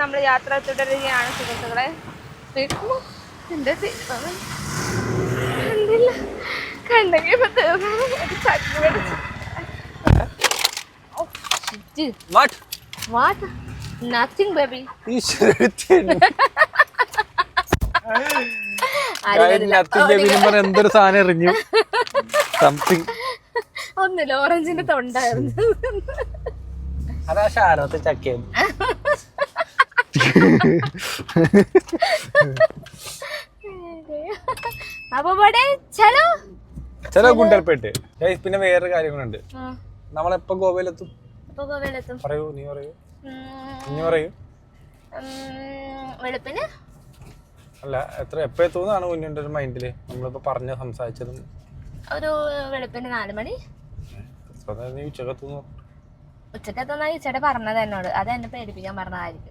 നമ്മൾ യാത്ര തുടരുകയാണ് സുഹൃത്തുക്കളെ. എന്തൊരു സാധനം എറിഞ്ഞു. സംതിങ് ഒന്നുമില്ല, ഓറഞ്ചിന്റെ തൊണ്ടായിരുന്നു. അതാ ഷാരത്തെ ചക്കയാണ്. അപ്പൊ ചലോ ചലോ ഗുണ്ടൽപേട്ട്. പിന്നെ വേറെ കാര്യങ്ങളുണ്ട്. നമ്മളെപ്പോ ഗോവയിലെത്തും? പറയൂ, നീ പറയൂ. നീ പറയൂ. വെളുപ്പിന് അല്ല, എപ്പോ എത്തുന്നാണ് കുഞ്ഞിന്റെ ഒരു മൈൻഡില്? നമ്മളിപ്പോ പറഞ്ഞ സംസാരിച്ചതും ഒരു വെളുപ്പിന് 4 മണി. നീ ഉച്ചക്കെത്തുന്നു. ഉച്ചക്കെത്തുന്ന ചേട്ടാ പറഞ്ഞത് എന്നോട്, അത് എന്നെ പേടിപ്പിക്കാൻ പറഞ്ഞതായിരിക്കും.